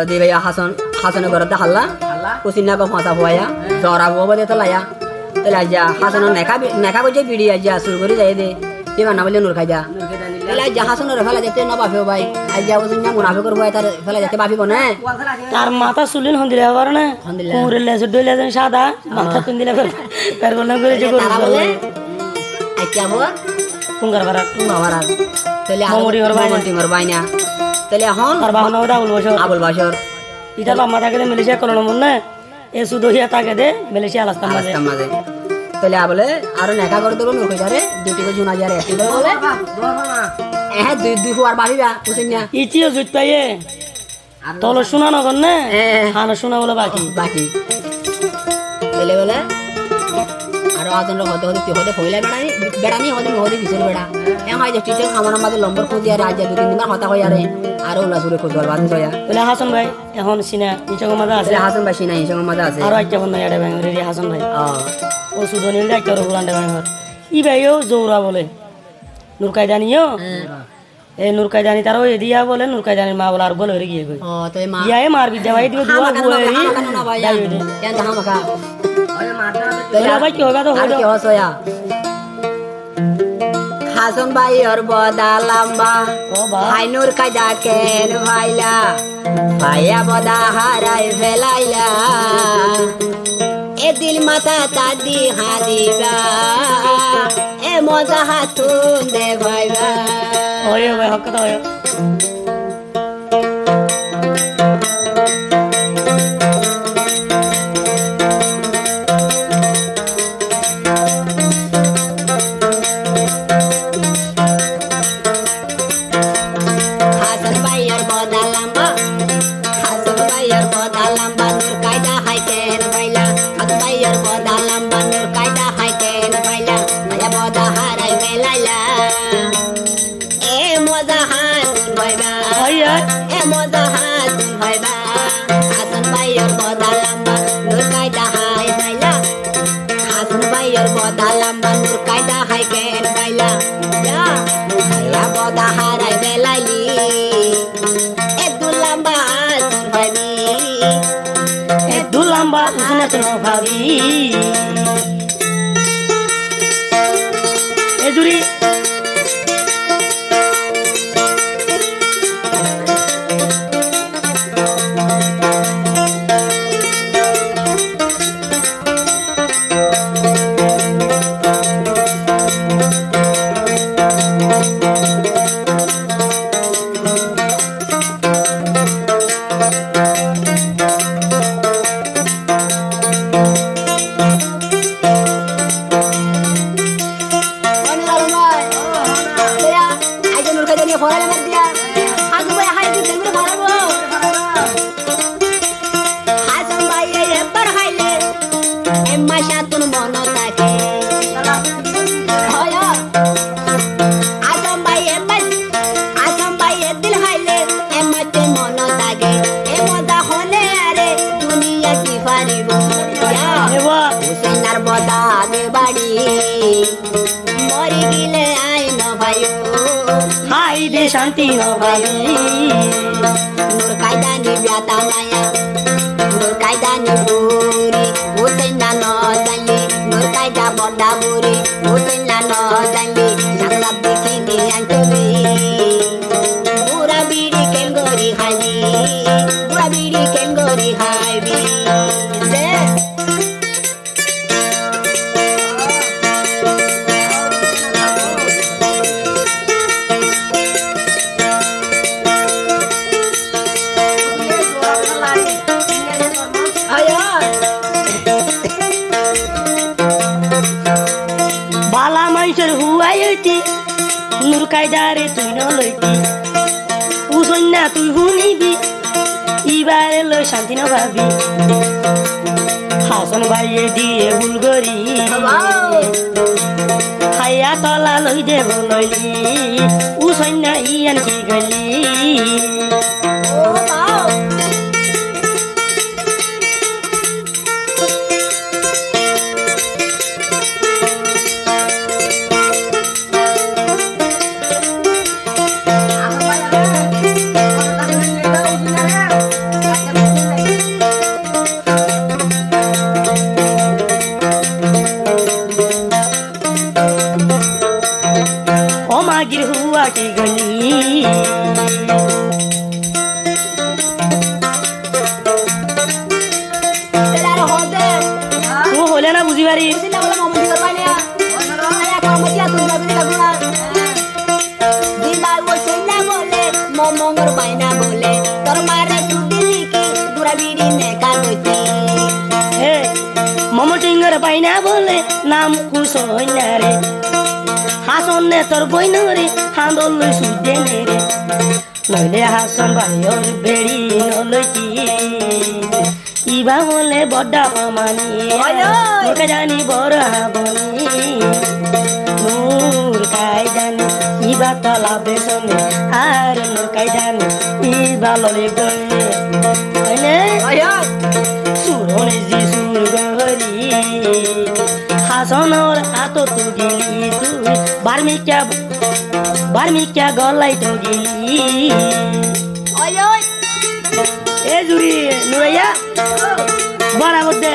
di baya Hasan gorada halla kusinna ko fasa hoya jora go bade to laya tela ja Hasan neka ko je bidi aja sur gori jay de diba na bole nur khaja tela ja Hasan re fala jate na bafe bhai aja kusinna munafiqor hoya tar fala jate bafi bone তার মাথা সুলিন হন্দিলে আবার না কুরেলে সুডলে যেন সাদা মাথা তুন্দিলে per বলনা করে যে tara bole aja bor কুঙ্গার বারা mawara tele Momori ngor bayna tele hon আর বাহনা ওটা বলবো abul bashor ইটা বাম্মা থাকে দে মালয়েশিয়া করলো মন না এ সুদো হিয়া থাকে দে মালয়েশিয়া আলাস্তাম মাঝে maze tele abole aro neka kor dolo nur khajare duty ko juna jare ati bole du huar bahiba kusinna ইচিও জুত পাইয়ে তলো শোনা নগর না হানো শোনা বলে বাকি tele bole aro ajon ro hode hode foila bedani hode bisel beda em hay je teacher amana made lomber ko dia raja du tin din hota hoya re aro la sure ko dol ban soya বলে হাসান ভাই এখন সিনা নিচে মজা আছে tele hasan bashi na inshong maza ase আর একটা বন্ধ ইয়াডে ভাই রে হাসান ভাই ah ও সুদনিল দা একটা রুলান্ডে ভাই ই ভাইও জৌরা বলে নূর কায়দানিও এ নূর কায়দানি তারও এদিয়া বলে নূর কায়দানির মা বলে আর বলে হরে গিয়ে কই oh to ma ইয়াই মার বিদ্যা ভাই দিও দুয়া বুয়েরি na baya yan ta maka তলে ভাই কি হবে তো আর হলো কি হসয়া হাসান ভাই ওর বদা লম্বা ও ভাই হাইনুর কাজা কেন ভাইলা ভাইয়া বদা হারাই ফেলাইলা এ দিল মাথা তাদি হাদিবা এ মজা হাতুন দে ভাইবা ওই ভাই হক কথা হয় হাসান ভাইয়ার বদা লম্বা হাসান ভাইয়ার বদা লম্বা নূর কায়দা হাই কেন ভাইলা হাসান ভাইয়ার বদা লম্বা নূর কায়দা হাই কেন ভাইলা ভাইয়া বদা হারাই ফেলাইলা এ মজা হাতুন ভাইবা ওই এ মজা হাতুন ভাইবা হাসান ভাইয়ার বদা লম্বা নূর কায়দা হাই ভাইলা হাসান ভাইয়ার বদা লম্বা নূর কায়দা হাই কেন ভাইলা ইয়া ভাইয়া বদা হারাই ফেলাইলি এ দুলাম্বা হাতুন ভাইবি এ দুলাম্বা উসনা তো ভাবি এ জুরি এবা হুসেনার বদা বাড়ি মরি গিলে আই ন ভাইও হাই দে শান্তি ন ভাই নূর কায়দানি ব্যাতা মায়া নূর কায়দানি বুড়ি হুসেনা ন জানলি নূর কায়দা বড়া বুড়ি হুসেনা ন জানলি নাকলাব দেখি দিয়ান চলি বুড়া বিড়ি কেন গরি হাইবি বুড়া বিড়ি কেন গরি হাইবি বালা মানুষের হুয়াই হইতি নূর কায়দারে তুই ন লইতি উসন্না তুই শুনিবি ইবারে লই শান্তি ন ভাবি হাসান ভাইয়ে দিয়ে ভুল করি খাইয়া তলা লই দেব লইলি উসন্না ইয়ান কি গলি নাম কুসইনা রে হাসনে তোর বইন রে হাঁদল সুদে নে রে নইলে হাসন ভাইয়র বেড়ি নলকি ইবা হলে বড্ডা মামানি ওকে জানি বড় হাবনি নূর কাই জানি ইবা তলা বেসনে আর নূর কাই জানি ইবা ললে গলে আইনে সুরনে জি সুর গহরি হাসনর আতো তু গেলি তুই বার্মিকা গলাই তো গেলি এ জুরি নুরাইয়া বরাবর দে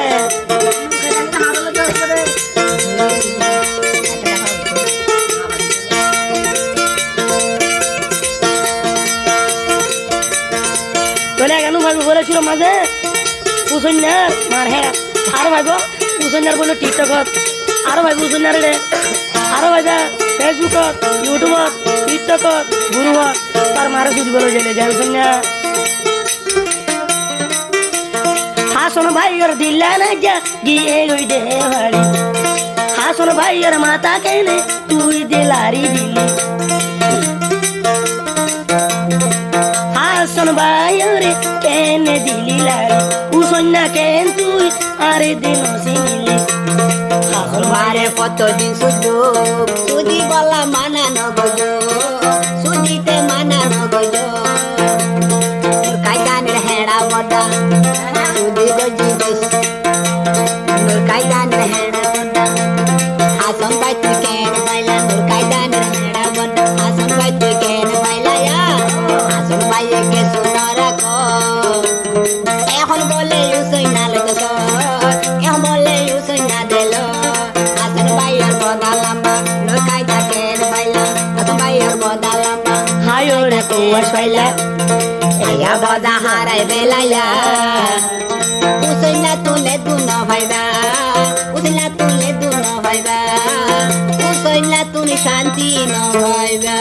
চলে কেন ভাবি বলেছিল মাঝে কুসন্যার মার হ্যাঁ আরো ভাইব কুসন্যার বলে টিকটকত আরো ভাইব কুসন্যার রে আরো ভাইবা ফেসবুকত ইউটিউবত টিকটকত গুরুহত তার মারে শুধু বলে জেলে যায় কুসন্যা হাসন ভাইয়ের দিল্লা না যা গিয়ে গই দে বাড়ি হাসন ভাইয়ের মাথা কেনে তুই দিলারি দিলি হাসন ভাইয়ের কেনে দিলি লারি কুসন্যা কেন তুই আরে দিন সিনিলি হাসন মারে কতদিন শুধু সুদি বলা মানা নগজ সুদিতে মানা নগজ তোর কায়দানের হেড়া বডা সুদি গজি বেশ তোর কায়দানের হেড়া বডা হাসন ভাই তুই কেন বাইলা তোর কায়দানের হেড়া বডা হাসন ভাই তুই কেন বাইলা হাসন ভাই কে শোনা রাখো এখন বলে ইউসই না লাগছ এখন বলে ইউসই না দিল হাসন ভাইয়ের বদা লম্বা তোর কায়দা কেন বাইলা হাসন ভাইয়ের বদা লম্বা হায়রে কুয়ার পাইলা আয়া বদা হারাই বেলাইয়া উসইলা তুলে দু ন ভাইবা উসইলা তুলে দু ন ভাইবা উসইলা তুমি শান্তি ন ভাইবা